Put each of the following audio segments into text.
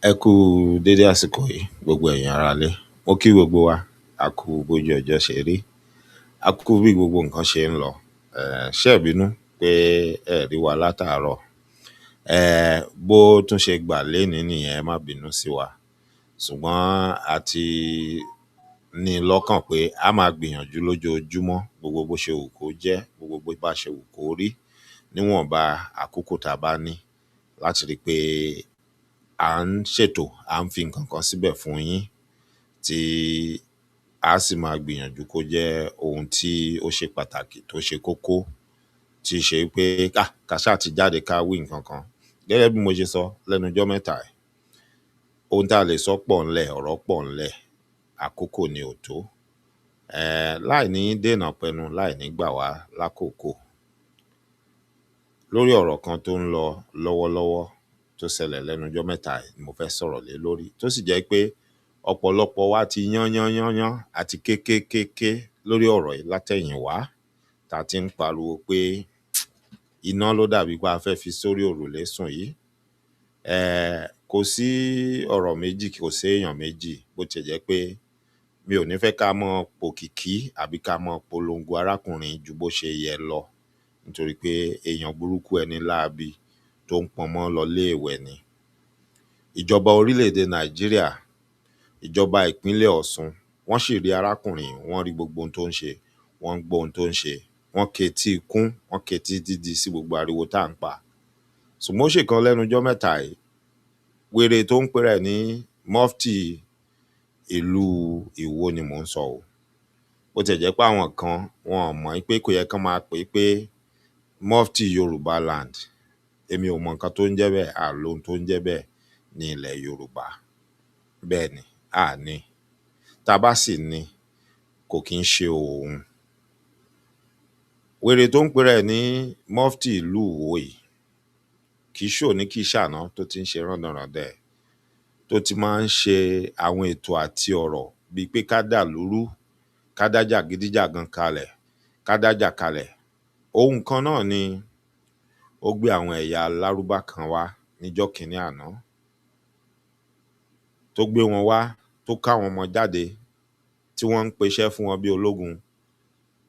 Ẹ kú dédé àsìkò yìí gbogbo ẹ̀yin aráalé. Mo kí gbogbo wa, a kú bójú ọjọ́ ṣe rí, a kú bí gbogbo nǹkan ṣe ń lọ. Ṣé ẹ bínú pé ẹ rí wa látàárọ̀? Bó tún ṣe gbà lénìí nìyẹn, ẹ má bínú sí wa. Ṣùgbọ́n a ti ní lọ́kàn pé a máa gbìyànjú lójoojúmọ́, gbogbo bó ṣe wù kó jẹ́, gbogbo bó bá ṣe wù kó rí, níwọ̀nba àkókò tá a bá ní, láti rí i pé à ń ṣètò, à ń fi nǹkan kan síbẹ̀ fún yín tí a sì máa gbìyànjú kó jẹ́ ohun tí ó ṣe pàtàkì, tó ṣe kókó, tí ṣe pé ká ṣáà ti jáde ká wí nǹkan kan. Gẹ́gẹ́ bí mo ṣe sọ lẹ́nu ọjọ́ mẹ́ta yìí, ohun tá a lè sọ pọ̀ ńlẹ̀, ọ̀rọ̀ pọ̀ ńlẹ̀, àkókò ni ò tó. Láì ní dènà pẹnu, láì ní gbà wá lákòókò, lórí ọ̀rọ̀ kan tó ń lọ lọ́wọ́lọ́wọ́ tó ṣẹlẹ̀ lẹ́nu ọjọ́ mẹ́ta yìí ni mo fẹ́ sọ̀rọ̀ lé lórí, tó sì jẹ́ pé ọ̀pọ̀lọpọ̀ wa ti yán àti kékékéké lórí ọ̀rọ̀ yìí látẹ̀yìnwá, tá a ti ń pariwo pé iná ló dàbí pé a fẹ́ fi sórí òrùlé sùn yìí. Kò sí ọ̀rọ̀ méjì, kò sí èèyàn méjì, bó ti jẹ́ pé mi ò ní fẹ́ ká mọ́ pòkìkí àbí ká mọ́ polongo arákùnrin ju bó ṣe yẹ lọ, nítorí pé èèyàn burúkú, ẹni láabi tó ń pọnmọ́ lọ léèwẹ̀ ni. Ìjọba orílẹ̀-èdè Nàìjíríà, ìjọba ìpínlẹ̀ Ọ̀ṣun, wọ́n sì rí arákùnrin, wọ́n rí gbogbo ohun tó ń ṣe, wọ́n ń gbọ́ ohun tó ń ṣe, wọ́n ketí ikún, wọ́n ketí dídi sí gbogbo ariwo tá à ń pa. Ṣùgbọ́n ó ṣèkan lẹ́nu ọjọ́ mẹ́ta yìí, wèrè tó ń pèrè ní mọ́fítì ìlú Ìwó ni mò ń sọ o. Bó ti jẹ́ pé àwọn kan wọn ò mọ̀ pé kò yẹ kán máa pè é pé mọ́fítì Yorùbá land. Èmi ò mọ nǹkan tó ń jẹ́ bẹ́ẹ̀, àlóhun tó ń jẹ́ bẹ́ẹ̀ ní ilẹ̀ Yorùbá. Bẹ́ẹ̀ ni, ní. Tá a bá sì ní, kò kí ń ṣe òun. Wèrè tó ń pèrè ní mọ́fítì ìlú Ìwó yìí, kì í ṣòní kì í ṣàná tó ti ń ṣe rándanrànda ẹ̀, tó ti máa ń ṣe àwọn ètò àti ọ̀rọ̀ bíi pé ká dà lúrú, ká dá jàgídíjàgan kalẹ̀, ká dájà kalẹ̀. Ohun kan náà ni ó gbé àwọn ẹ̀yà Lárúbá kan wá níjọ́ kìíní àná, tó gbé wọn wá, tó ká àwọn ọmọ jáde tí wọ́n ń peṣẹ́ fún wọn bí ológun,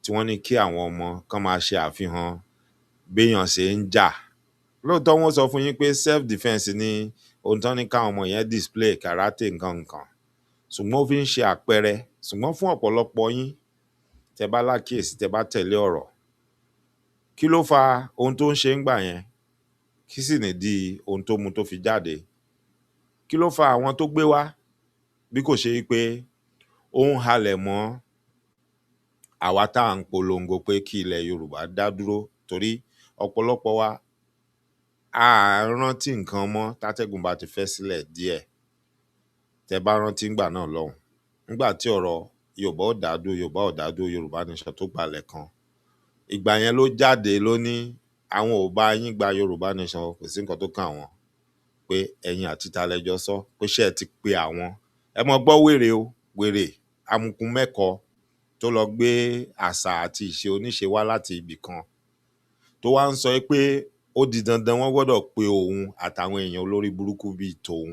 tí wọ́n ní kí àwọn ọmọ kán máa ṣe àfihàn béèyàn ṣe ń jà. Lóòótọ́ wọ́n sọ fún yín pé self defence ni ohun tán ní káwọn ọmọ yẹn display karate nǹkan nǹkan, ṣùgbọ́n ó fi ń ṣe àpẹẹrẹ. Ṣùgbọ́n fún ọ̀pọ̀lọpọ̀ yín, tẹ bá lákíyèsí, tẹ bá tẹ̀lé ọ̀rọ̀, kí ló fa ohun tó ń ṣe ń gbà yẹn? Kí sì nìdí ohun tó mú tó fi jáde? Kí ló fa àwọn tó gbé wá? Bí kò ṣe pé ó ń halẹ̀ mọ́ àwa tá à ń polongo pé kí ilẹ̀ Yorùbá dá dúró, torí ọ̀pọ̀lọpọ̀ wa a rántí nǹkan mọ́ tátẹ́gùn bá ti fẹ́ sílẹ̀ díẹ̀. Tẹ bá rántí ńgbà náà lọ́hùn, nígbà tí ọ̀rọ̀ Yorùbá ò dá dúró, Yorùbá ò dá dúró, Yorùbá nation tó gbalẹ̀ kan, ìgbà yẹn ló jáde ló ní àwọn ò bá yín gba Yorùbá nation, kò sí nǹkan tó kàn wọ́n, pé ẹ̀yin àti ta lẹjọ sọ, pé ṣé ẹ ti pe àwọn. Ẹ mọ gbọ́ wèrè o, wèrè amukun mẹ́kọ tó lọ gbé àṣà àti ìṣe oníṣe wá láti ibì kan, tó wá ń sọ pé ó di dandan wọ́n gbọ́dọ̀ pe òun àtàwọn èèyàn olórí burúkú bíi tòun,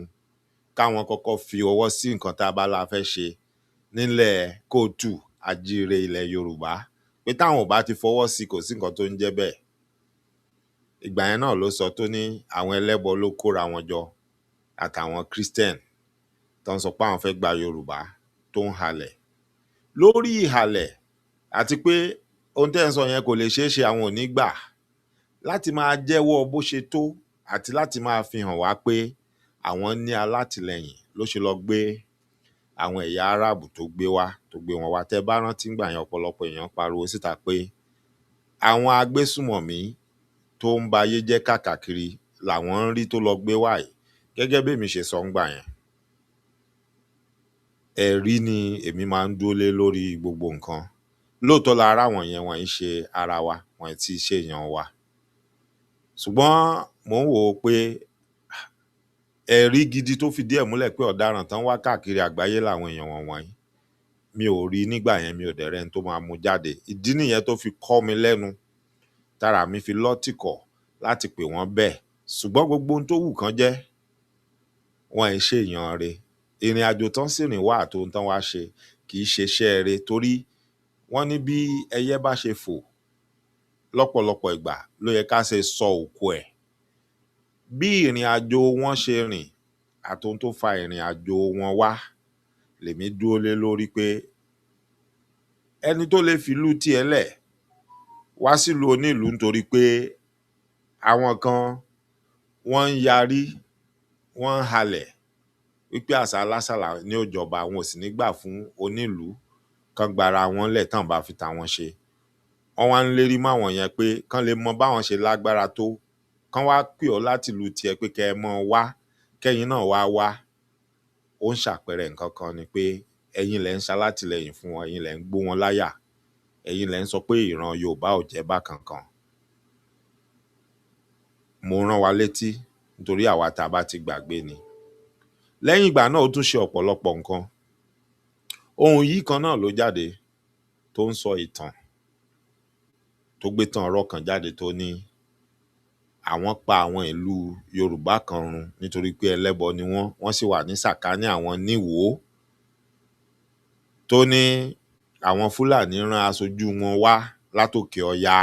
káwọn kọ́kọ́ fi ọwọ́ sí nǹkan tá a bá la fẹ́ ṣe nílẹ̀ kóòtù àjíire ilẹ̀ Yorùbá, pé táwọn ò bá ti fọwọ́ sí, kò sí nǹkan tó ń jẹ́ bẹ́ẹ̀. Ìgbà yẹn náà ló sọ tó ní àwọn ẹlẹ́bọ ló kóra wọn jọ àtàwọn Christian tó ń sọ pé àwọn fẹ́ gba Yorùbá, tó ń halẹ̀ lórí ìhalẹ̀, àti pé ohun tẹ́ ń sọ yẹn kò lè ṣeé ṣe, àwọn ò ní gbà, láti máa jẹ́wọ́ bó ṣe tó àti láti máa fi hàn wá pé àwọn ní alátìlẹyìn, ló ṣe lọ gbé àwọn ẹ̀yà Arab tó gbé wọn wá. Tẹ́ bá rántí ńgbà yẹn, ọ̀pọ̀lọpọ̀ èèyàn pariwo síta pé àwọn agbésùmọ̀mí tó ń ba ayé jẹ́ káàkiri làwọn ń rí tó lọ gbé wá yìí. Gẹ́gẹ́ bí èmi ṣe sọ ńgbà yẹn, ẹ̀rí ni èmi máa ń dúró lé lórí gbogbo nǹkan. Lóòótọ́ la ara wọn yẹn, wọ́n ń ṣe ara wa, wọ́n ti ṣe èèyàn wa, ṣùgbọ́n mò ń wò ó pé ẹ̀rí gidi tó fìdí ẹ̀ múlẹ̀ pé ọ̀daràn tán wá káàkiri àgbáyé làwọn èèyàn wọ̀nyí, mi ò rí nígbà yẹn, mi ò dẹ̀ rẹ́ni tó máa mú jáde. Ìdí nìyẹn tó fi kọ́ mi lẹ́nu, tára mi fi lọ́tìkọ̀ láti pè wọ́n bẹ́ẹ̀. Ṣùgbọ́n gbogbo ohun tó wù kán jẹ́, wọn ì ṣe èèyàn re. Ìrìn àjò tán sì rìn wá àtòhun tán wá ṣe kì í ṣe iṣẹ́ re, torí wọ́n ní bí ẹyẹ bá ṣe fò lọ́pọ̀lọpọ̀ ìgbà ló yẹ ká ṣe sọ òkú ẹ̀. Bí ìrìn àjò wọn ṣe rìn àtòhun tó fa ìrìn àjò wọn wá lèmi dúró lé lórí pé ẹni tó lè fi ìlú tiẹ̀ lẹ̀ wá sílùú onílùú nítorí pé àwọn kan wọ́n ń yarí, wọ́n ń halẹ̀ wípé àṣà alásàlà ní òjọba, àwọn ò sì ní gbà fún onílùú kan gbara wọn lẹ̀ tán bá fi tàwọn ṣe. Wọ́n wá ń lérí máwọn yẹn pé kán lè mọ báwọn ṣe lágbára tó, kán wá pè ọ́ láti ìlú tiẹ̀ pé kẹ́ ẹ mọ́ wá, kẹ́yìn náà wá wá. Ó ń ṣàpẹẹrẹ nǹkan kan ni pé ẹ̀yin lẹ̀ ń ṣalátìlẹyìn fún wọn, ẹ̀yin lẹ̀ ń gbó wọn láyà, ẹ̀yin lẹ̀ ń sọ pé ìran Yorùbá ò jẹ́ bákan kan. Mo rán wa létí nítorí àwa tá a bá ti gbàgbé ni. Lẹ́yìn ìgbà náà ó tún ṣe ọ̀pọ̀lọpọ̀ nǹkan. Ohun yìí kan náà ló jáde tó ń sọ ìtàn, tó gbé tàn ọ̀rọ̀ kan jáde tó ní àwọn pa àwọn ìlú Yorùbá kan run nítorí pé ẹlẹ́bọ ni wọ́n sì wà ní sàkání àwọn níwòó, tó ní àwọn Fúlàní rán aṣojú wọn wá látòkè Ọya.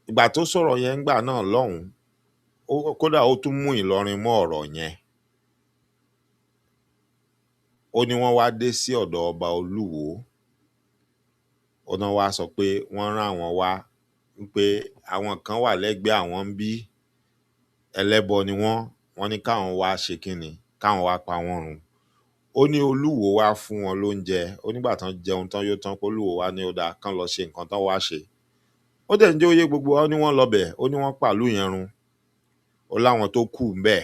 Ìgbà tó sọ̀rọ̀ yẹn ńgbà náà lọ́hùn-ún, kódà ó tún mú Ìlọrin mọ́ ọ̀rọ̀ yẹn. Ó ní wọ́n wá dé sí ọ̀dọ̀ ọba Olúwo, ó náà wá sọ pé wọ́n rán àwọn wá wípé àwọn kan wà lẹ́gbẹ̀ẹ́ àwọn ń bí, ẹlẹ́bọ ni wọ́n ní káwọn wá ṣe kíni, káwọn wá pa wọ́n run. Ó ní Olúwo wá fún wọn lóúnjẹ, ó nígbà tán jẹun tán yó tán pé Olúwo wá ní ó dáa kán lọ ṣe nǹkan tán wá ṣe. Ó dẹ̀ ń jẹ́ óyé gbogbo wa, ó ní wọ́n lọ bẹ̀, ó ní wọ́n pàlú yẹn run. Ó láwọn tó kù ńbẹ̀,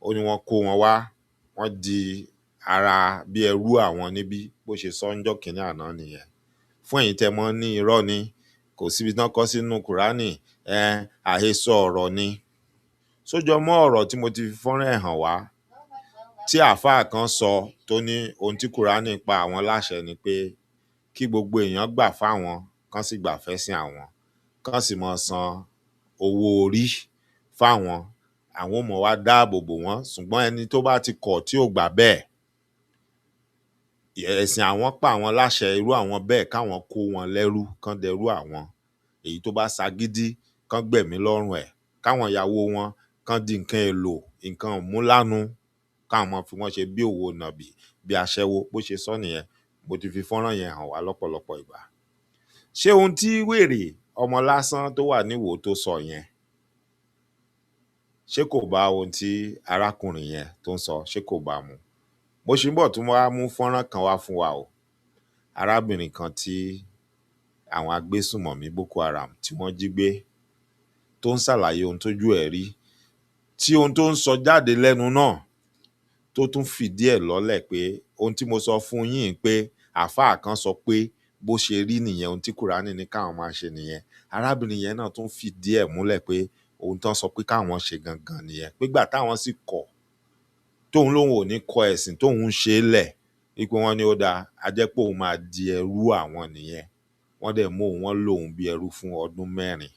ó ní wọ́n kó wọn wá, wọ́n di ara bí ẹrú àwọn níbí, bó ṣe sọ ńjọ́ kìíní àná nìyẹn. Fún ẹ̀yin tẹ́ mọ̀ ní irọ́ ni, kò síbi tán kọ sínú Kùránì, àhesọ ọ̀rọ̀ ni. Sójọ mọ́ ọ̀rọ̀ tí mo ti fi fọ́nrán ẹ̀ hàn wá, tí àáfàá kan sọ tó ní ohun tí Kùránì pa àwọn láṣẹ ni pé kí gbogbo èèyàn gbà fáwọn, kán sì gbà fẹ́sìn àwọn, kán sì mọ san owó orí fáwọn, àwọn ò mọ̀ wá dáàbò bò wọ́n. Ṣùgbọ́n ẹni tó bá ti kọ̀ tí ò gbà bẹ́ẹ̀, ẹ̀sìn àwọn pa àwọn láṣẹ irú àwọn bẹ́ẹ̀ káwọn kó wọn lẹ́rú, kán dẹrú àwọn. Èyí tó bá ṣagídí kán gbẹ̀mí lọ́rùn ẹ̀, káwọn ìyàwó wọn kán di nǹkan èlò, nǹkan ìmúlánu, káwọn mọ fi wọ́n ṣe bí òwò nàbì, bí aṣẹ́wó. Bó ṣe sọ nìyẹn. Mo ti fi fọ́nrán yẹn hàn wá lọ́pọ̀lọpọ̀ ìgbà. Ṣé ohun tí wèrè ọmọ lásán tó wà níwòó tó sọ yẹn, ṣé kò bá ohun tí arákùnrin yẹn tó ń sọ, ṣé kò bá mu? Mo ṣì ń bọ̀ tún wá mú fọ́nrán kan wá fún wa o. Arábìnrin kan tí àwọn agbésùmọ̀mí Boko Haram tí wọ́n jí gbé, tó ń ṣàlàyé ohun tójú ẹ̀ rí, tí ohun tó ń sọ jáde lẹ́nu náà tó tún fìdí ẹ̀ lọ́lẹ̀ pé ohun tí mo sọ fún yín pé àáfàá kan sọ pé bó ṣe rí nìyẹn, ohun tí Kùránì ní káwọn máa ṣe nìyẹn. Arábìnrin yẹn náà tún fìdí ẹ̀ múlẹ̀ pé ohun tán sọ pé káwọn ṣe gangan nìyẹn. Pégbà táwọn sì kọ̀, tóun lóun ò ní kọ ẹ̀sìn tóun ń ṣe é lẹ̀, wípé wọ́n ní ó dáa, a jẹ́ pé òun máa di ẹrú àwọn nìyẹn. Wọ́n dẹ̀ mú òun, wọ́n lòun bí ẹrú fún ọdún 4.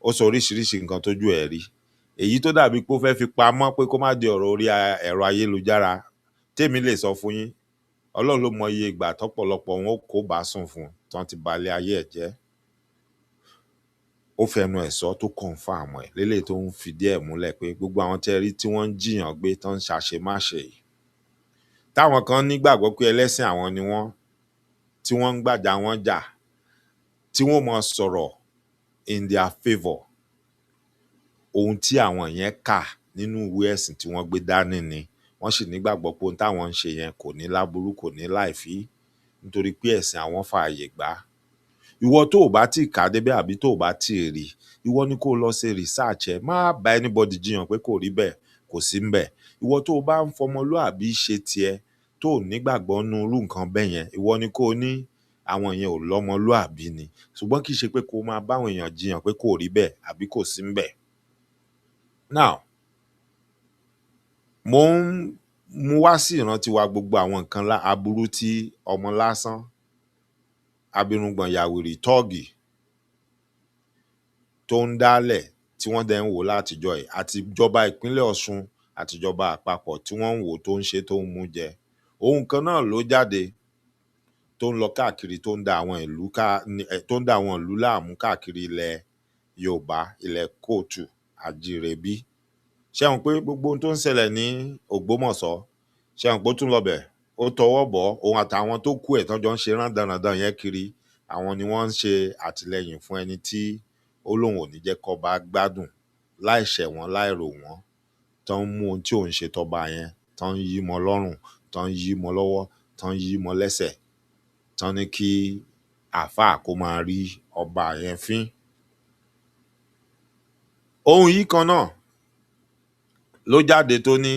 Ó sọ oríṣiríṣi nǹkan tójú ẹ̀ rí. Èyí tó dàbí pé ó fẹ́ fi pamọ́ pé kó má di ọ̀rọ̀ orí ẹ̀rọ ayélujára, tèmi lè sọ fún yín, Ọlọ́run ló mọ iye ìgbà tọ́pọ̀lọpọ̀ wọn ó kó bá sùn fún tán ti balẹ̀ ayé ẹ̀ jẹ́. Ó fẹnu ẹ̀ sọ tó confirm ẹ̀ lélẹ̀ tó ń fìdí ẹ̀ múlẹ̀ pé gbogbo àwọn tẹ́ rí tí wọ́n ń jiyàn gbé tán ń ṣàṣemáṣe yìí, táwọn kan nígbàgbọ́ pé ẹlẹ́sìn àwọn ni wọ́n, tí wọ́n ń gbàjà wọn jà, tí wọ́n mọ sọ̀rọ̀ in their favour, ohun tí àwọn yẹn kà nínú ìwé ẹ̀sìn tí wọ́n gbé dání ni. Wọ́n sì nígbàgbọ́ pé ohun táwọn ń ṣe yẹn kò ní láburú, kò ní láìfí, nítorí pé ẹ̀sìn àwọn fààyè gbà. Ìwọ tó o bá tí kà débẹ̀ àbí tó o bá tí rí, ìwọ ni kó lọ ṣe research ẹ̀. Má bá anybody jiyàn pé kò rí bẹ́ẹ̀, kò sí ń bẹ̀. Ìwọ tó o bá ń fọmọlúàbí ṣe tiẹ̀, tó o nígbàgbọ́ nú irú nǹkan bẹ́ẹ̀ yẹn, ìwọ ni kó o ní àwọn yẹn ò lọ́mọlúàbí ni. Ṣùgbọ́n kì í ṣe pé kó o máa báwọn èèyàn jiyàn pé kò rí bẹ́ẹ̀ àbí kò sí ń bẹ̀. Now, mo ń mú wá sí ìrántí wa gbogbo àwọn nǹkan aburú tí ọmọ lásán, abirùngbọ̀n yàwèrè tọ́ọ̀gì tó ń dálẹ̀ tí wọ́n dẹ̀ ń wò látijọ́ yìí, àti ìjọba ìpínlẹ̀ Ọ̀ṣun àti ìjọba àpapọ̀ tí wọ́n ń wò tó ń ṣe tó ń mú jẹ. Ohun kan náà ló jáde tó ń lọ káàkiri tó ń da àwọn ìlú láàmú káàkiri ilẹ̀ Yorùbá, ilẹ̀ kóòtù àjírẹ̀bí. Ṣé mọ̀ pé gbogbo ohun tó ń ṣẹlẹ̀ ní Ògbómọ̀ṣọ́, ṣé mọ̀ pé ó tún lọ bẹ̀, ó tọwọ́ bọ̀, òun àtàwọn tó kù ẹ̀ tán jọ ń ṣe rándanràndan yẹn kiri, àwọn ni wọ́n ń ṣe àtìlẹyìn fún ẹni tí ó lóun ò ní jẹ́ kọ́ba gbádùn, láì ṣẹ̀ wọ́n láì rò wọ́n, tán ń mú ohun tí òun ṣe tọba yẹn, tán ń yí mọ́ lọ́rùn, tán ń yí mọ́ lọ́wọ́, tán ń yí mọ́ lẹ́sẹ̀, tán ní kí àáfàá kó máa rí ọba yẹn fín. Ohun yìí kan náà ló jáde tó ní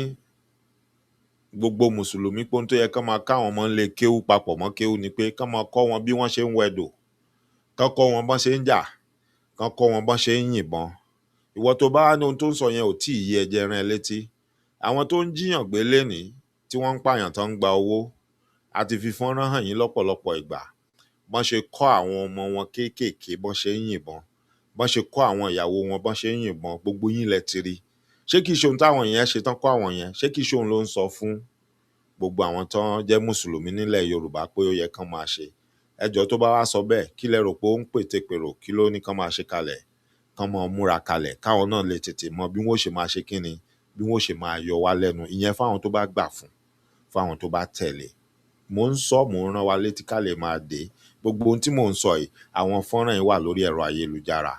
gbogbo mùsùlùmí pé ohun tó yẹ kán máa káwọn ọmọ ńlé kéwú papọ̀ mọ́ kéwú ni pé kán máa kọ́ wọn bí wọ́n ṣe ń wẹdò, kán kọ́ wọn bọ́n ṣe ń jà, kán kọ́ wọn bọ́n ṣe ń yìnbọn. Ìwọ tó bá ní ohun tó ń sọ yẹn ò tí ì yé ẹ, jẹ́ rán ẹ létí. Àwọn tó ń jíyàn gbé lénìí tí wọ́n ń pààyàn tán ń gba owó, àti fi fọ́nrán hàn yín lọ́pọ̀lọpọ̀ ìgbà bọ́n ṣe kọ́ àwọn ọmọ wọn kéékèèké bọ́n ṣe ń yìnbọn, bọ́n ṣe kọ́ àwọn ìyàwó wọn bọ́n ṣe ń yìnbọn, gbogbo yín lẹ ti rí. Ṣé kìí ṣe ohun táwọn yẹn ṣe tán kọ́ àwọn yẹn, ṣé kìí ṣe ohun ló ń sọ fún gbogbo àwọn tán jẹ́ mùsùlùmí nílẹ̀ Yorùbá pé ó yẹ kán máa ṣe? Ẹjọ́ tó bá wá sọ bẹ́ẹ̀, kí lẹ rò pé ó ń pètepèrò, kí ló ní kán máa ṣe kalẹ̀, kán máa múra kalẹ̀ káwọn náà lè tètè mọ bí wọ́n ṣe máa ṣe kíni, bí wọ́n ṣe máa yọ wá lẹ́nu, ìyẹn fáwọn tó bá gbà fáwọn tó bá tẹ̀lé. Mò ń sọ, mò ń rán wa létí ká lè máa dé. Gbogbo ohun tí mò ń sọ yìí, àwọn fọ́nrán yìí wà lórí ẹ̀rọ ayélujára.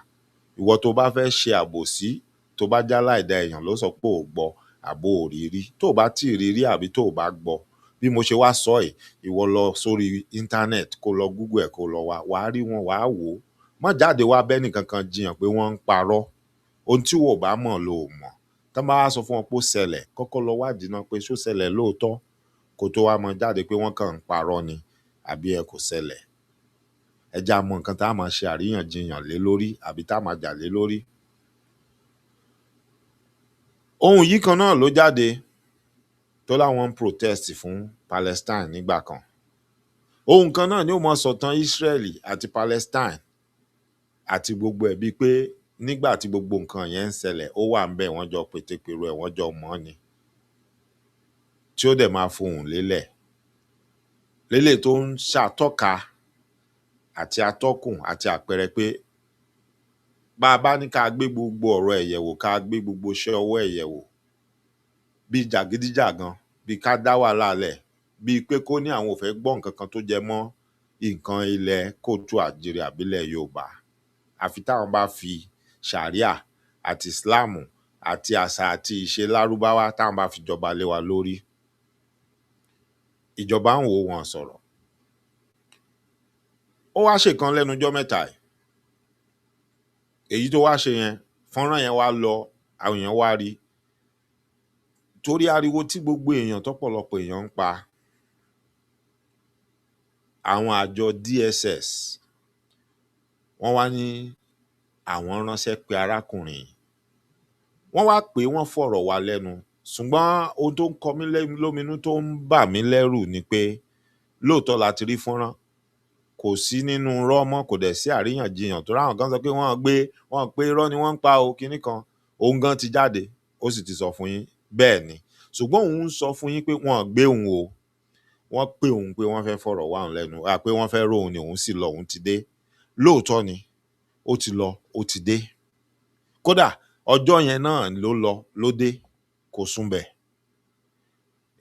Ìwọ tó bá fẹ́ ṣe àbòsí, tó bá jálá ìdá èèyàn ló sọ pé ò gbọ́ àbó ò rí rí, tó bá tí ì rí rí àbí tó bá gbọ́, bí mo ṣe wá sọ yìí, ìwọ lọ sórí íńtánẹ́ẹ̀tì kó lọ Google ẹ̀ kó lọ wá, wàá rí wọn, wàá wò ó. Má jáde wá bẹ́nì kankan jiyàn pé wọ́n ń parọ́. Ohun tí wò bá mọ̀ ló mọ̀. Tán bá wá sọ fún wọn pé ó ṣẹlẹ̀, kọ́kọ́ lọ wádìí náà pé ṣó ṣẹlẹ̀ lóòótọ́, kó tó wá mọ jáde pé wọ́n kàn ń parọ́ ni àbí ẹ kò ṣẹlẹ̀. Ẹ já mọ nǹkan tá a máa ṣe àríyànjiyàn lé lórí àbí tá a máa jà lé lórí. Ohun yìí kan náà ló jáde tó láwọn ń protest fún Palestine nígbà kan. Ohun kan náà ni ó mọ sọ̀tàn Israeli àti Palestine àti gbogbo ẹ̀ bíi pé nígbà tí gbogbo nǹkan yẹn ń ṣẹlẹ̀, ó wà ń bẹ̀, wọ́n jọ pètepèrò ẹ̀, wọ́n jọ mọ̀ ni, tí ó dẹ̀ máa fohùn lélẹ̀ tó ń ṣàtọ́ka àti atọ́kùn àti àpẹẹrẹ pé bá a bá ní ká gbé gbogbo ọ̀rọ̀ ẹ̀ yẹ̀wò, ká gbé gbogbo iṣẹ́ ọwọ́ ẹ̀ yẹ̀wò, bíi jàgídíjàgan, bíi ká dá wàhálà lẹ̀, bíi pé kó ní àwọn ò fẹ́ gbọ́ nǹkan kan tó jẹ mọ́ nǹkan ilẹ̀ kóòtù àjíire àbílẹ̀ Yorùbá, àfi táwọn bá fi ṣàríà àti ìsìláàmù àti àṣà àti ìṣe lárúbáwá táwọn bá fi jọba lé wa lórí. Ìjọba ń wò wọ́n sọ̀rọ̀. Ó wá ṣèkan lẹ́nujọ́ mẹ́ta yìí. Èyí tó wá ṣe yẹn, fọ́nrán yẹn wá lọ, àwọn èèyàn wá rí. Torí ariwo tí gbogbo èèyàn tọ́pọ̀lọpọ̀ èèyàn ń pa, àwọn àjọ DSS wọ́n wá ní àwọn ránṣẹ́ pé arákùnrin, wọ́n wá pé wọ́n fọ̀rọ̀ wá lẹ́nu, ṣùgbọ́n ohun tó ń kọ mí lóminú tó ń bà mí lẹ́rù ni pé lóòótọ́ la ti rí fọ́nrán, kò sí nínú rọ́mọ́, kò dẹ̀ sí àríyànjiyàn, tó ráwọn kan sọ pé wọ́n pé irọ́ ni wọ́n ń pa o kinní kan, òun gan ti jáde ó sì ti sọ fún yín bẹ́ẹ̀ ni, ṣùgbọ́n òun ń sọ fún yín pé wọ́n gbé òun o, wọ́n pè òun pé wọ́n fẹ́ fọ̀rọ̀ wá òun lẹ́nu, pé wọ́n fẹ́ róhun ni, òun sì lọ, òun ti dé. Lóòótọ́ ni ó ti lọ, ó ti dé. Kódà ọjọ́ yẹn náà ló lọ ló dé, kò sùn bẹ̀.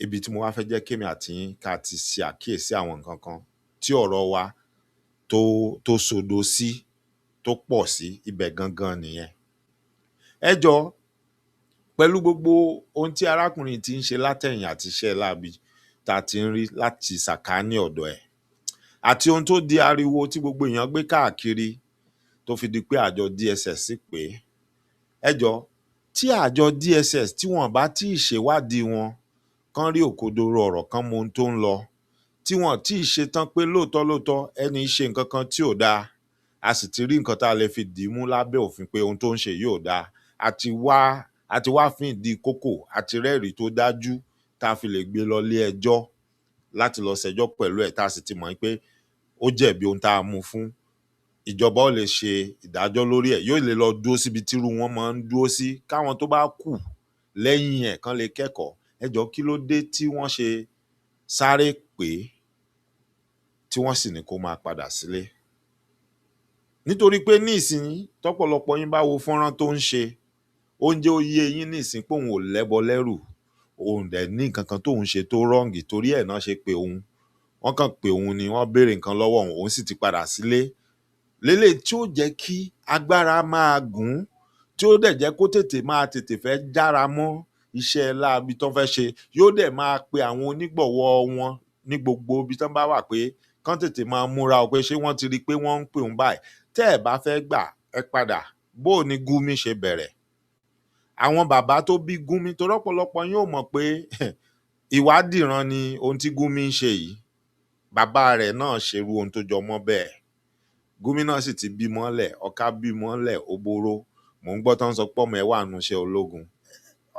Ibi tí mo wá fẹ́ jẹ́ kémi àti yín ká ti ṣe àkíyèsí àwọn nǹkan kan tí ọ̀rọ̀ wa tó sodo sí, tó pọ̀ sí, ibẹ̀ gangan nìyẹn. Ẹ jọ̀ọ́, pẹ̀lú gbogbo ohun tí arákùnrin ti ń ṣe látẹ̀yìn àti iṣẹ́ láabi tá a ti ń rí láti sàkáání ọ̀dọ̀ ẹ̀, àti ohun tó di ariwo tí gbogbo èèyàn gbé káàkiri tó fi di pé àjọ DSS sì pé, ẹ jọ̀ọ́, tí àjọ DSS tí wọ́n bá tí ì ṣèwádìí wọn, kán rí òkodoro ọ̀rọ̀, kan mọ ohun tó ń lọ, tí wọ́n tí ì ṣetán pé lóòótọ́ ẹni ṣe nǹkan kan tí ò dáa, a sì ti rí nǹkan tá a lè fi dì í mú lábẹ́ òfin pé ohun tó ń ṣe yóò dáa, àti wá fín ìdí kókò, àti rẹ́rìí tó dájú tá a fi lè gbé lọ lé ẹjọ́ láti lọ ṣẹjọ́ pẹ̀lú ẹ̀, tá a sì ti mọ̀ pé ó jẹ̀bi ohun tá a mú fún, ìjọba ò lè ṣe ìdájọ́ lórí ẹ̀, yóò lè lọ dúró síbi tírú wọn máa ń dúró sí, káwọn tó bá kù lẹ́yìn ẹ̀ kán lè kẹ́kọ̀ọ́. Ẹ jọ̀ọ́ kí ló dé tí wọ́n ṣe sáré pé tí wọ́n sì ní kó máa padà sílé? Nítorí pé ní ìsìn tọ́pọ̀lọpọ̀ yín bá wo fọ́nrán tó ń ṣe, ó ń jẹ́ ó yé yín ní ìsìn pé òun ò lẹ́bọ lẹ́rù, òun dẹ̀ ní nǹkan kan tóun ṣe tó rọ́ǹgì, torí ẹ̀ náà ṣe pé òun, wọ́n kàn pé òun ni wọ́n béèrè nǹkan lọ́wọ́ òun, òun sì ti padà sílé. Lélẹ̀ tí ó jẹ́ kí agbára máa gùn, tí ó dẹ̀ jẹ́ kó tètè fẹ́ jára mọ́ iṣẹ́ láabi tán fẹ́ ṣe, yóò dẹ̀ máa pe àwọn onígbọ̀wọ́ wọn ní gbogbo ibi tán bá wà pé kán tètè máa múra o, pé ṣé wọ́n ti rí i pé wọ́n ń pè òun báyìí. Tẹ́ ẹ̀ bá fẹ́ gbà ẹ padà. Bó o ní Gumi ṣe bẹ̀rẹ̀? Àwọn bàbá tó bí Gumi, torí ọ̀pọ̀lọpọ̀ yín ò mọ̀ pé ìwádìíran ni ohun tí Gumi ń ṣe yìí. Bàbá rẹ̀ náà ṣerú ohun tó jọ mọ́ bẹ́ẹ̀. Gumi náà sì ti bímọ lẹ̀, ọ̀ká bímọ lẹ̀, òboro. Mò ń gbọ́ tán sọ pé ọmọ ẹ̀ wà nínú iṣẹ́ ológun.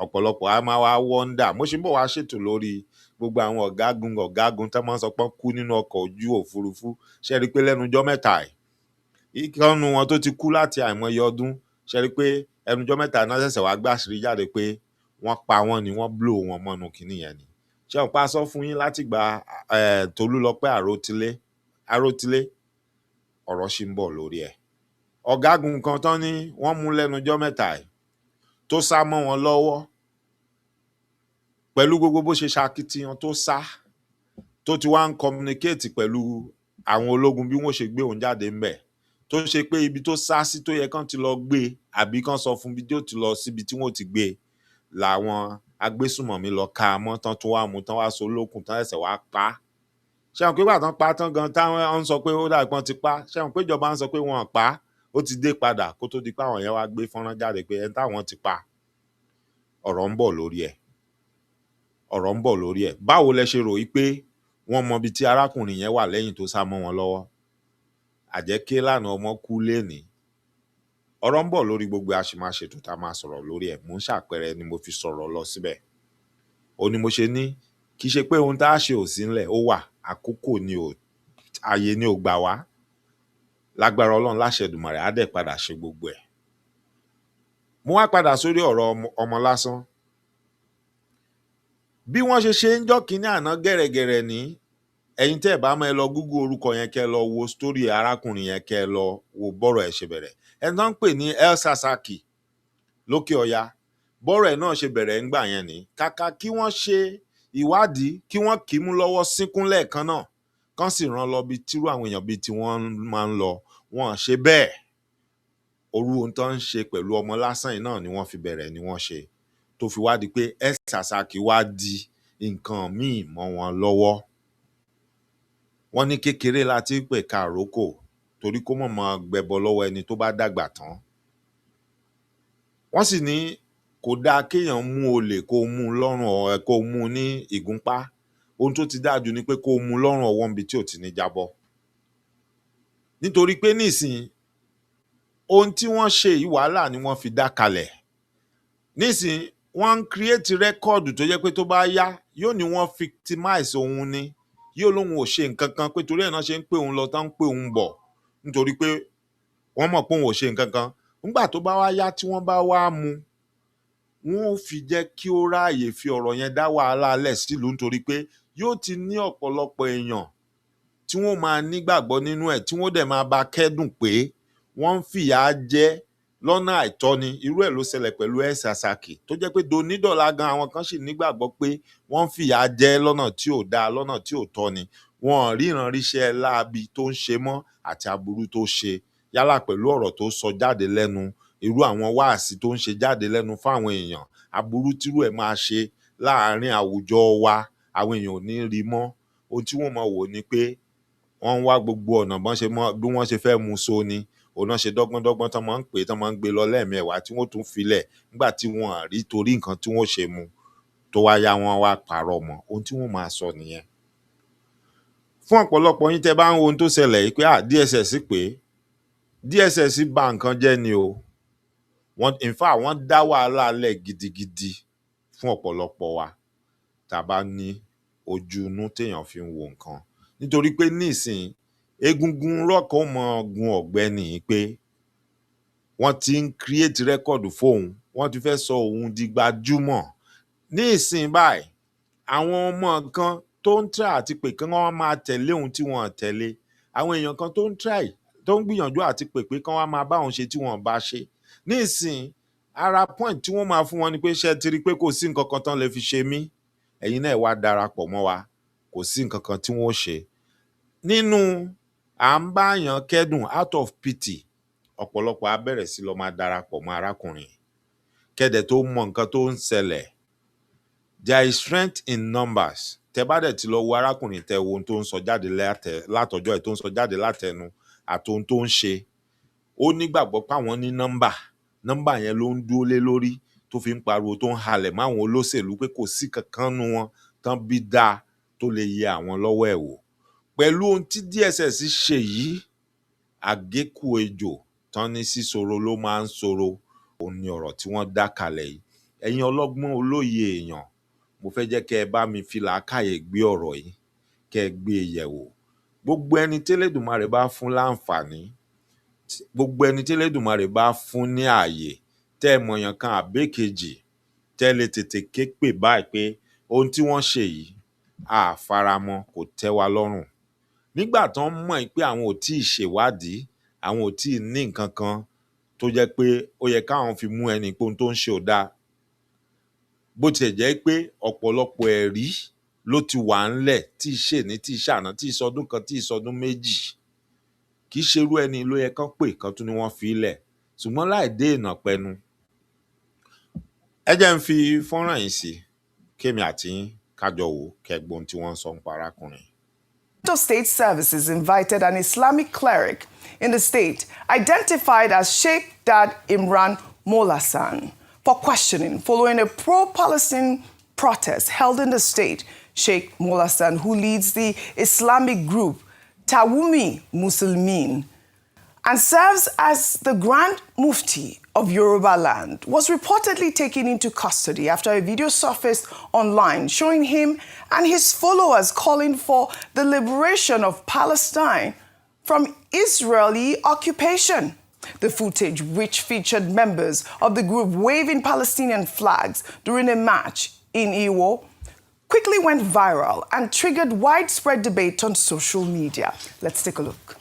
Ọ̀pọ̀lọpọ̀ á máa wá wọ́ndà. Mo ṣe ń bọ̀ wá ṣètò lórí gbogbo àwọn ọ̀gágun tán máa ń sọ pé kú nínú ọkọ̀ ojú òfurufú. Ṣé rí i pé lẹ́nu ọjọ́ mẹ́ta ìkànnù wọn tó ti kú láti àìmọye ọdún, ṣé rí i pé ẹnu ọjọ́ mẹ́ta náà ṣẹ̀ṣẹ̀ wá gbàṣírí jáde pé wọ́n pa wọ́n ni, wọ́n blow wọn mọ́nu kìíní yẹn ni. Ṣé òun pa sọ fún yín láti gba Tolúlọpẹ́ Àrótilé, ọ̀rọ̀ ṣì ń bọ̀ lórí ẹ̀. Ọ̀gágun kan tán ní wọ́n mú lẹ́nu ọjọ́ mẹ́ta tó sá mọ́ wọn lọ́wọ́, pẹ̀lú gbogbo bó ṣe ṣakitiyan tó sá, tó ti wá ń communicate pẹ̀lú àwọn ológun bí wọ́n ṣe gbé òun jáde ńbẹ̀, tó ṣe pé ibi tó sá sí tó yẹ kán ti lọ gbé àbí kán sọ fún bí tó ti lọ síbi tí wọ́n ti gbé làwọn agbésùmọ̀mí lọ ká a mọ́, tán tún wá mú, tán wá so lókùn, tán ẹ̀sẹ̀ wá pa á. Ṣé àwọn pé ìgbà tán pa á tán gan táwọn ń sọ pé ó dà pọ́n ti pa á, ṣé àwọn pé ìjọba ń sọ pé wọ́n pa á, ó ti dé padà kó tó di pé àwọn yẹn wá gbé fọ́nrán jáde pé ẹni táwọn ti pa. Ọ̀rọ̀ ń bọ̀ lórí ẹ̀. Báwo lẹ ṣe rò yí pé wọ́n mọ ibi tí arákùnrin yẹn wà lẹ́yìn tó sá mọ́ wọn lọ́wọ́? Àjẹké lánàá ọmọ kú lénìí. Ọ̀rọ̀ ń bọ̀ lórí gbogbo àṣemáṣetò tá a máa sọ̀rọ̀ lórí ẹ̀. Mò ń ṣàpẹẹrẹ ni mo fi sọ̀rọ̀ lọ síbẹ̀. Ó ní mo ṣe ní kì í ṣe pé ohun tá a ṣe ò sí ńlẹ̀, ó wà, àkókò ni ò, ààyè ni ò gbà wá. Lágbára Ọlọ́run láṣẹ Èdùmàrè á dẹ̀ padà ṣe gbogbo ẹ̀. Mo wá padà sórí ọ̀rọ̀ ọmọ lásán. Bí wọ́n ṣe ń jọ́ kínní àná gẹ̀rẹ̀gẹ̀rẹ̀ ní, ẹ̀yin tẹ́ ẹ̀ bá máa lọ Google orúkọ yẹn kẹ́ ẹ lọ wo sítórì arákùnrin yẹn, kẹ́ ẹ lọ wo bọ́rọ̀ ẹ̀ ṣe bẹ̀rẹ̀. Ẹni tó ń pè ní El-Sasaki lókè ọya, bọ́rọ̀ ẹ̀ náà ṣe bẹ̀rẹ̀ ńgbà yẹn ní, kàkà kí wọ́n ṣe ìwádìí, kí wọ́n kì í mú lọ́wọ́ sínkún lẹ́ẹ̀kan náà, kán sì rán lọ bí tírú àwọn èèyàn bíi tí wọ́n máa ń lọ. Wọ́n ṣe bẹ́ẹ̀. Orú ohun tó ń ṣe pẹ̀lú ọmọ lásán yìí náà ni wọ́n fi bẹ̀rẹ̀ ni wọ́n ṣe, tó fi wá di pé El-Sasaki wá di nǹkan míì mọ́ wọn lọ́wọ́. Wọ́n ní kékeré láti pè ká àrókò, torí kó mọ̀ máa gbẹbọ lọ́wọ́ ẹni tó bá dàgbà tán. Wọ́n sì ní kò dáa kéèyàn mú olè kó mú lọ́rùn kó mú ní ìgúnpá. Ohun tó ti dáa jù ni pé kó mú lọ́rùn ọwọ́ níbi tí ò ti ní jábọ́. Nítorí pé nísìnyí ohun tí wọ́n ṣe yìí wàhálà ni wọ́n fi dá kalẹ̀. Nísìnyí wọ́n ń create record tó jẹ́ pé tó bá yá yóò ní wọ́n victimize òun ni, yóò lóun ò ṣe nǹkan kan, pé torí ẹ̀ náà ṣe ń pè òun lọ tán ń pè òun bọ̀, nítorí pé wọ́n mọ̀ pé òun ò ṣe nǹkan kan. Nígbà tó bá wá yá tí wọ́n bá wá mú, wọ́n ò fi jẹ́ kí ó ráàyè fi ọ̀rọ̀ yẹn dá wàhálà lẹ̀ sílùú, nítorí pé yóò ti ní ọ̀pọ̀lọpọ̀ èèyàn tí wọ́n máa nígbàgbọ́ nínú ẹ̀, tí wọ́n dẹ̀ máa bá kẹ́dùn pé wọ́n ń fìyà jẹ lọ́nà àìtọ́ni. Irú ẹ̀ ló ṣẹlẹ̀ pẹ̀lú El-Sasaki, tó jẹ́ pé donídọ̀la gan àwọn kan sì nígbàgbọ́ pé wọ́n ń fìyà jẹ lọ́nà tí ò dáa, lọ́nà tí ò tọ́ni. Wọn ò ríran ríṣẹ́ láabi tó ń ṣe mọ́ àti aburú tó ṣe, yálà pẹ̀lú ọ̀rọ̀ tó sọ jáde lẹ́nu, irú àwọn wáàsí tó ń ṣe jáde lẹ́nu fáwọn èèyàn, aburú tírú ẹ̀ máa ṣe láàárín àwùjọ wa, àwọn èèyàn ò ní rí mọ́. Ohun tí wọ́n máa wò ni pé wọ́n ń wá gbogbo ọ̀nà bí wọ́n ṣe fẹ́ mú so ni. Òun náà ṣe dọ́gbọ́n tán máa ń pè, tán máa ń gbé lọ lẹ́ẹ̀mẹwàá tí wọ́n tún filẹ̀ nígbà tí wọ́n á rí torí nǹkan tí wọ́n ṣe mu tó wá yá wọn wá pààrọ̀ mọ́. Ohun tí wọ́n máa sọ nìyẹn. Fún ọ̀pọ̀lọpọ̀ yín tẹ́ bá ń wo ohun tó ṣẹlẹ̀ yìí pé DSS pé DSS bà nǹkan jẹ́ ni o. In fact wọ́n dá wàhálà lẹ̀ gidigidi fún ọ̀pọ̀lọpọ̀ wa tá a bá ní ojú inú téèyàn fi ń wo nǹkan. Nítorí pé nísìnyí egungun rọ́ọ̀kan mọ gun ọ̀gbẹ́ni pé wọ́n ti ń create record fóun, wọ́n ti fẹ́ sọ òun di gbajúmọ̀. Ní ìsìn báyìí àwọn ọmọ kan tó ń try àti pé kí wọ́n máa tẹ̀lé ohun tí wọ́n tẹ̀lé, àwọn èèyàn kan tó ń try tó ń gbìyànjú àti pé kí wọ́n máa bá òun ṣe tí wọ́n bá ṣe. Ní ìsìn ara point tí wọ́n máa fún wọn ni pé ṣé ti rí pé kò sí nǹkan kan tán lè fi ṣe mí, ẹ̀yin náà wá darapọ̀ mọ́ wa, kò sí nǹkan kan tí wọ́n ṣe. Nínú à ń báyàn kẹ́dùn out of pity, ọ̀pọ̀lọpọ̀ á bẹ̀rẹ̀ sí lọ máa darapọ̀ mọ́ arákùnrin kẹ́dẹ̀ tó mọ nǹkan tó ń ṣẹlẹ̀. There is strength in numbers. Tẹ bá dẹ̀ ti lọ wo arákùnrin tẹ wo ohun tó ń sọ jáde látọjọ́ ẹ̀ tó ń sọ jáde látẹnu àti ohun tó ń ṣe, ó nígbàgbọ́ páwọn ní nọ́mbà yẹn ló ń dúró lé lórí tó fi ń pariwo tó ń halẹ̀ máwọn olóṣèlú pé kò sí kankan nu wọn tán bí dáa tó lè yẹ àwọn lọ́wọ́ ẹ̀ wò. Pẹ̀lú ohun tí DSS ṣe yìí, àgékù ejò tán ní sísoro ló máa ń soro, òun ni ọ̀rọ̀ tí wọ́n dá kalẹ̀ yìí. Ẹ̀yin ọlọ́gbọ́n olóye èèyàn, mo fẹ́ jẹ́ kẹ́ ẹ bá mi fi làákàyè gbé ọ̀rọ̀ yìí, kẹ́ ẹ gbé e yẹ̀wò. Gbogbo ẹni tẹ́lẹ̀dùmarè bá fún láǹfààní, gbogbo ẹni tẹ́lẹ̀dùmarè bá fún ní ààyè, tẹ́ ẹ mọ̀yàn kan àbẹ́kejì, tẹ́ lè tètè ké pè báyìí pé ohun tí wọ́n ṣe yìí a faramọ́, kò tẹ́ wa lọ́rùn. Nígbà tán mọ̀ pé àwọn ò tí ì ṣèwádìí, àwọn ò tí ì ní nǹkan kan tó jẹ́ pé ó yẹ káwọn fi mú ẹni pé ohun tó ń ṣe ò dáa, bó tiẹ̀ jẹ́ pé ọ̀pọ̀lọpọ̀ ẹ̀rí ló ti wà ńlẹ̀ tí ì ṣèní tí ì ṣàná tí ì sọdún kan tí ì sọdún méjì, kì í ṣerú ẹni ló yẹ kán pè kán tún ni wọ́n fi lẹ̀, ṣùgbọ́n láì dé ìnà pẹnu. Ẹ jẹ́ ń fi fọ́nrán yìí sí kémi àti kájọ wò kẹ́gbọ́n tí wọ́n ń sọ ń pa arákùnrin. State Services invited an Islamic cleric in the state identified as Sheikh Dad Imran Molasan for questioning following a pro-Palestine protest held in the state. Sheikh Molasan, who leads the Islamic group Tawumi Muslimin and serves as the Grand Mufti of Yoruba land, was reportedly taken into custody after a video surfaced online showing him and his followers calling for the liberation of Palestine from Israeli occupation. The footage, which featured members of the group waving Palestinian flags during a march in Iwo, quickly went viral and triggered widespread debate on social media. Let's take a look.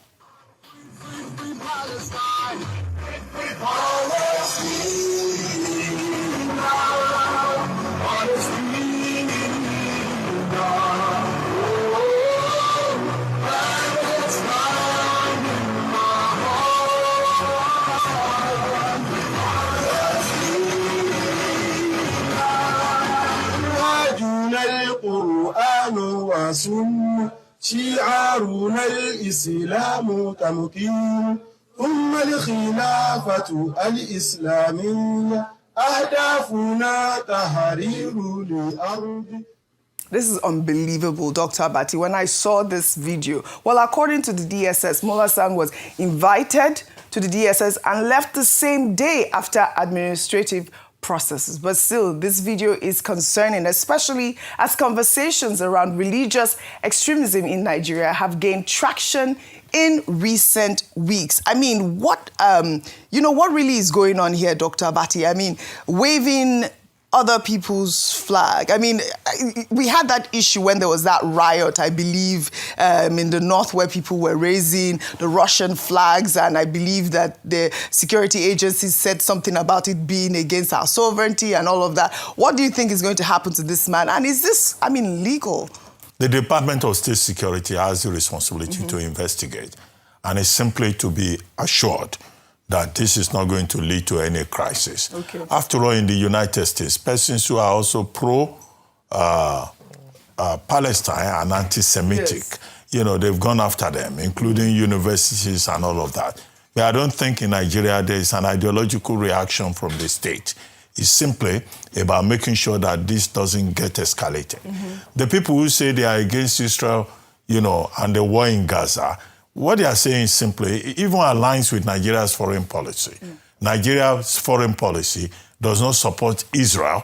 القرآن وسنة شعارنا الإسلام تمكين ثم الخلافة الإسلامية أهدافنا تحرير الأرض. This is unbelievable, Dr. Abati. When I saw this video, well, according to the DSS, Molasan was invited to the DSS and left the same day after administrative processes. But still, this video is concerning, especially as conversations around religious extremism in Nigeria have gained traction in recent weeks. I mean, what really is going on here, Dr. Abati? I mean, waving other people's flag. I mean, we had that issue when there was that riot, I believe, in the north where people were raising the Russian flags, and I believe that the security agencies said something about it being against our sovereignty and all of that. What do you think is going to happen to this man? And is this, legal? The Department of State Security has the responsibility to investigate, and it's simply to be assured that this is not going to lead to any crisis. Okay. After all, in the United States, persons who are also pro-Palestine and anti-Semitic, yes, they've gone after them, including universities and all of that. But I don't think in Nigeria there is an ideological reaction from the state. It's simply about making sure that this doesn't get escalated. The people who say they are against Israel, and the war in Gaza, what they are saying simply even aligns with Nigeria's foreign policy. Nigeria's foreign policy does not support Israel,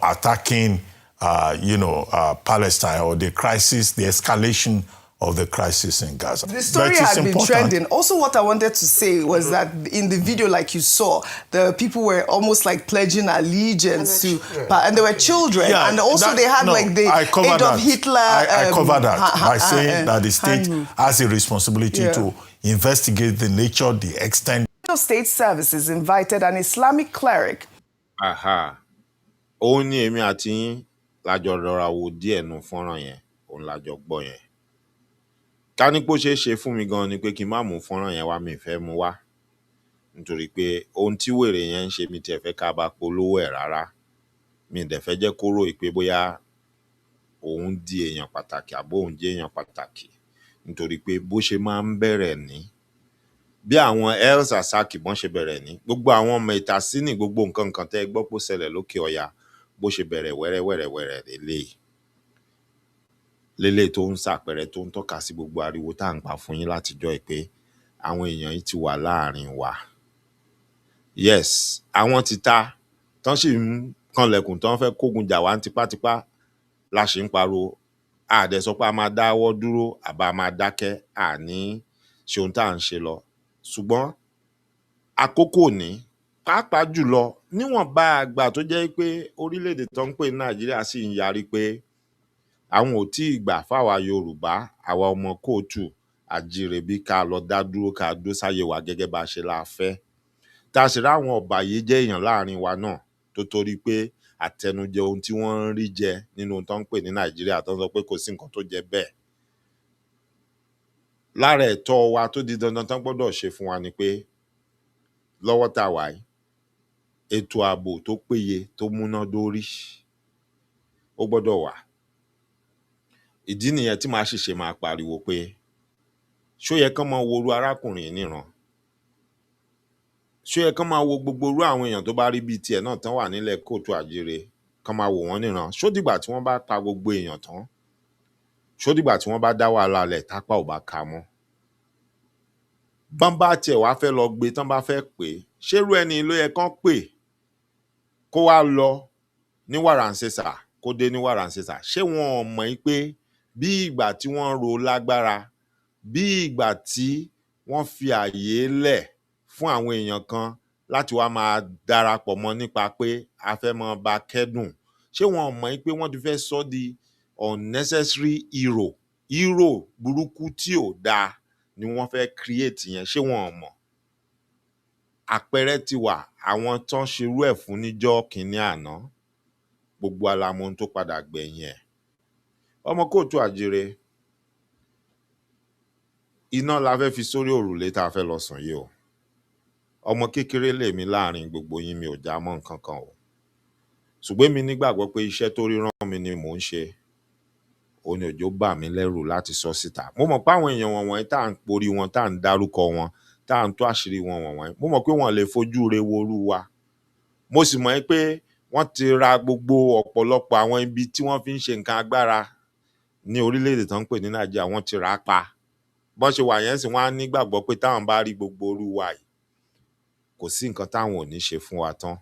attacking, Palestine or the crisis, the escalation of the crisis in Gaza. The story But it's had been important. trending. Also, what I wanted to say was that in the video, like you saw, the people were almost like pledging allegiance to, and they were children, Yeah, and also that- they had no, like the I covered Adolf that. Hitler. I covered that by saying that the state hand. has a responsibility Yeah. to investigate the nature, the extent. State Services invited an Islamic cleric. Aha. Òun ni èmi àti yín lájọ rọra wo díẹ̀ nu fọ́nrán yẹn, òun lájọ gbọ́ yẹn. Ká ní pé ó ṣeé ṣe fún mi gan ni pé kí n má mú fọ́nrán yẹn wá, mi fẹ́ mú wá. Nítorí pé ohun tí wèrè yẹn ń ṣe mi tiẹ̀ fẹ́ ká bá polówó ẹ̀ rárá. Mi dẹ̀ fẹ́ jẹ́ kó rò pé bóyá òun di èèyàn pàtàkì àbó òun jẹ́ èèyàn pàtàkì. Nítorí pé bó ṣe máa ń bẹ̀rẹ̀ ní bí àwọn El Sasaki bọ́n ṣe bẹ̀rẹ̀ ní gbogbo àwọn ọmọ ìtàsínì gbogbo nǹkan tẹ́ gbọ́ pé ó ṣẹlẹ̀ lókè ọya bó ṣe bẹ̀rẹ̀ wẹ́rẹ́wẹ́rẹ́ lélẹ̀ tó ń ṣàpẹẹrẹ tó ń tọ́ka sí gbogbo ariwo tá à ń pa fún yín látijọ́ ẹ̀ pé àwọn èèyàn yìí ti wà láàrin wa. Yes, àwọn ti ta tán sì ń kanlẹ̀kùn tán fẹ́ kógun jà wá tipátipá la ṣì ń pariwo. Àdẹ̀ sọ pé a máa dáwọ́ dúró àbá máa dákẹ́ àní ṣe ohun tá à ń ṣe lọ. Ṣùgbọ́n àkókò ní pàápàá jùlọ níwọ̀nba àgbà tó jẹ́ pé orílẹ̀-èdè tó ń pè ní Nàìjíríà sì ń yarí pé àwọn ò tí ì gbà fáwa Yorùbá àwa ọmọ kóòtù àjírẹ̀bí ká lọ dá dúró ká dó sáyé wa gẹ́gẹ́ bá ṣe la fẹ́. Tá a sì ráwọn ọ̀bàyéjẹ́ èèyàn láàrin wa náà tó torí pé àtẹnujẹ ohun tí wọ́n ń rí jẹ nínú ohun tó ń pè ní Nàìjíríà tó ń sọ pé kò sí nǹkan tó jẹ bẹ́ẹ̀. Lára ẹ̀tọ́ wa tó di dandan tán gbọ́dọ̀ ṣe fún wa ni pé lọ́wọ́ tá a wà yìí ètò ààbò tó péye tó múnádórí ó gbọ́dọ̀ wà. Ìdí nìyẹn tí màá sì ṣe máa pariwo pé ṣó yẹ kán máa woru arákùnrin níran, ṣó yẹ kán máa wo gbogbo irú àwọn èèyàn tó bá rí bíi tiẹ̀ náà tán wà nílẹ̀ kóòtù àjíire kán máa wò wọ́n níran. Ṣó dìgbà tí wọ́n bá pa gbogbo èèyàn tán, ṣó dìgbà tí wọ́n bá dá wàhálà lẹ̀ tápá ò bá ka mọ́. Bọ́n bá tiẹ̀ wá fẹ́ lọ gbé tán bá fẹ́ pè é, ṣérú ẹni ló yẹ kán pè kó wá lọ ní wàràǹṣeṣà kó dé ní wàràǹṣeṣà? Ṣé wọn ò mọ̀ pé bí ìgbà tí wọ́n ro lágbára, bí ìgbà tí wọ́n fi àyè lẹ̀ fún àwọn èèyàn kan láti wá máa darapọ̀ mọ́ nípa pé a fẹ́ mọ́ bá kẹ́dùn, ṣé wọn ò mọ̀ pé wọ́n ti fẹ́ sọ di unnecessary hero burúkú tí ò dáa ni wọ́n fẹ́ create yẹn? Ṣé wọn ò mọ̀? Àpẹẹrẹ ti wà àwọn tán ṣerú ẹ̀ fún níjọ́ kìíní àná, gbogbo alamọ ohun tó padà gbẹ̀yìn ẹ̀. Ọmọ kóòtù àjíire, iná la fẹ́ fi sórí òrùlé tá a fẹ́ lọ sùn yìí o. Ọmọ kékeré lèmi láàrin gbogbo yín, mi ò já mọ́ nǹkan kan o. Ṣùgbọ́n mi nígbàgbọ́ pé iṣẹ́ tó rí rán mi ni mò ń ṣe. Òun ni òjò bà mí lẹ́rù láti sọ síta. Mo mọ̀ pé àwọn èèyàn wọ̀nyí tá à ń porí wọn, tá à ń dárúkọ wọn, tá à ń tó àṣírí wọn wọ̀nyí, mo mọ̀ pé wọ́n lè fojú re worú wa. Mo sì mọ̀ pé wọ́n ti ra gbogbo ọ̀pọ̀lọpọ̀ àwọn ibi tí wọ́n fi ń ṣe nǹkan agbára ní orílẹ̀-èdè tó ń pè ní Nàìjíríà, wọ́n ti rà á pa. Bọ́n ṣe wà yẹn sì wọ́n á nígbàgbọ́ pé táwọn bá rí gbogbo orú wa yìí kò sí nǹkan táwọn ò ní ṣe fún wa tán.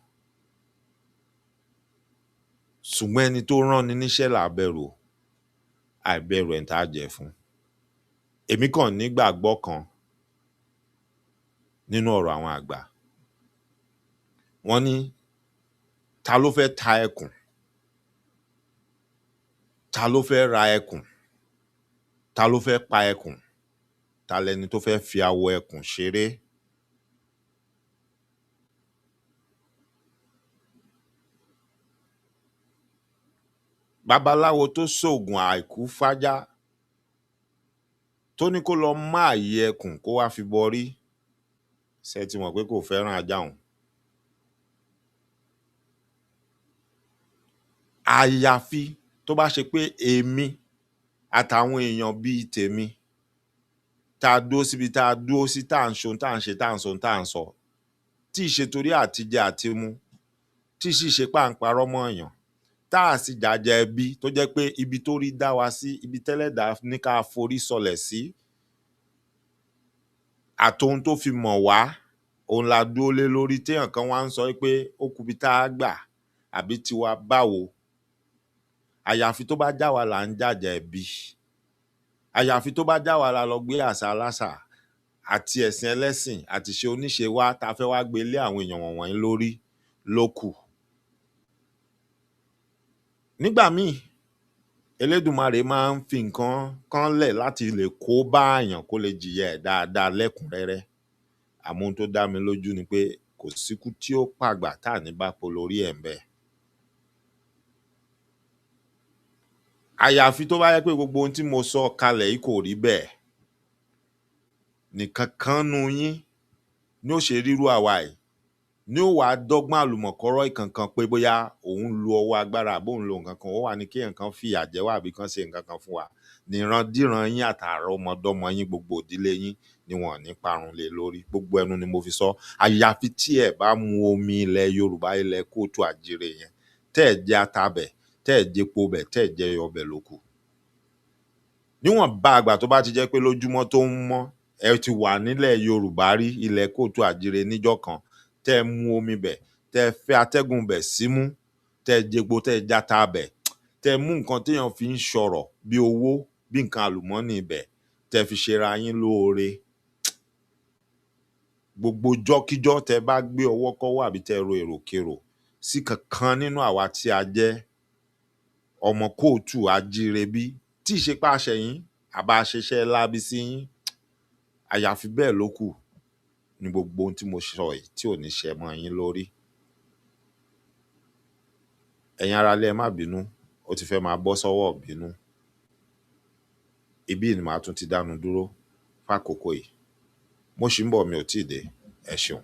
Ṣùgbọ́n ẹni tó rán ni níṣẹ́ là á bẹ̀rù, àìbẹ̀rù ẹ̀ ń tá a jẹ fún. Èmi kàn nígbàgbọ́ kan nínú ọ̀rọ̀ àwọn àgbà. Wọ́n ní ta ló fẹ́ ta ẹkùn? Ta ló fẹ́ ra ẹkùn? Ta ló fẹ́ pa ẹkùn? Ta lẹni tó fẹ́ fi awọ ẹkùn ṣeré? Babaláwo tó ṣoògùn àìkú fájá tó ní kó lọ má àyè ẹkùn kó wá fi bọrí, ṣé ti mọ̀ pé kò fẹ́ràn ajá òun. Àyàfi tó bá ṣe pé èmi àtàwọn èèyàn bíi tèmi tá a dúró síbi tá a dúró sí, tá à ń ṣohun tá à ń ṣe, tá à ń sọ ohun tá à ń sọ, tí ì ṣe torí àtijẹ àti mu, tí sì ṣe pàǹparọ́ mọ́ èèyàn, tá a sì jàjẹ ẹbí tó jẹ́ pé ibi tó rí dá wa sí, ibi tẹ́lẹ̀dá ní ká forí sọlẹ̀ sí, àtohun tó fi mọ̀ wá òun la dúró lé lórí. Téèyàn kan wá ń sọ pé ó kubi tá a gbà àbí tiwa báwo. Àyàfi tó bá já wa là ń jàjà ẹbí, àyàfi tó bá já wa la lọ gbé àṣà aláṣà àti ẹ̀sìn ẹlẹ́sìn àti ṣe oníṣe wa tá fẹ́ wá gbé lé àwọn èèyàn wọ̀nyí lórí ló kù. Nígbà míì Elédùmarè máa ń fi nǹkan kan lẹ̀ láti lè kó bá àyàn kó lè jìyà ẹ̀ dáadáa lẹ́kùnrẹ́rẹ́. Àmọ́ ohun tó dá mi lójú ni pé kò síkú tí ó pàgbà tá ní bá polórí ẹ̀ ń bẹ̀. Àyàfi tó bá yẹ pé gbogbo ohun tí mo sọ kalẹ̀ yìí kò rí bẹ́ẹ̀, nìkan kan nu yín ni ó ṣe rírú àwa yìí, ní ó wàá dọ́gbọ́n àlùmọ̀kọ́rọ́ ìkankan pé bóyá òun lu ọwọ́ agbára àbóun lo nǹkan kan, ó wà ní kí nǹkan fìyà jẹ wá àbí kan ṣe nǹkan kan fún wa. Níran-díran yín àtàrà ọmọdọ́mọ yín, gbogbo ìdílé yín ni wọn ò ní parun lé lórí. Gbogbo ẹnu ni mo fi sọ. Àyàfi tí ẹ bá mu omi ilẹ̀ Yorùbá, ilẹ̀ kóòtù àjíire yẹn, tẹ́ ẹ̀ jẹ atabẹ̀, tẹ́ ẹ̀ jẹpo bẹ̀, tẹ́ ẹ̀ jẹ ọbẹ̀ lókù. Níwọ̀n bá àgbà tó bá ti jẹ́ pé lójúmọ́ tó ń mọ́ ẹ ti wà nílẹ̀ Yorùbá rí, ilẹ̀ kóòtù àjíire níjọ́ kan, tẹ́ ẹ mu omi bẹ̀, tẹ́ ẹ fẹ́ atẹ́gùn bẹ̀ símú, tẹ́ ẹ jẹpo, tẹ́ ẹ játa bẹ̀, tẹ́ ẹ mú nǹkan téèyàn fi ń ṣọ̀rọ̀ bí owó, bí nǹkan àlùmọ́ọ́nì ibẹ̀, tẹ́ ẹ fi ṣera yín lóore. Gbogbo jọ́kíjọ́ tẹ́ ẹ bá gbé ọwọ́ kọ́wọ́ àbí tẹ́ ẹ ro èròkerò sí kankan nínú àwa tí a jẹ́ ọmọ kóòtù àjíire bí, tí ì ṣe pé àṣẹyìn àbá ṣeṣẹ́ láabi sí yín, àyàfi bẹ́ẹ̀ ló kù ní gbogbo ohun tí mo sọ yìí tí ò ní ṣẹ mọ́ yín lórí. Ẹ̀yin aráalé ẹ má bínú, ó ti fẹ́ máa bọ́ sọ́wọ́ ìbínú. Ibí ni màá tún ti dánu dúró fákòókò yìí. Mo ṣì ń bọ̀, mi ò tíì dé. Ẹ ṣeun.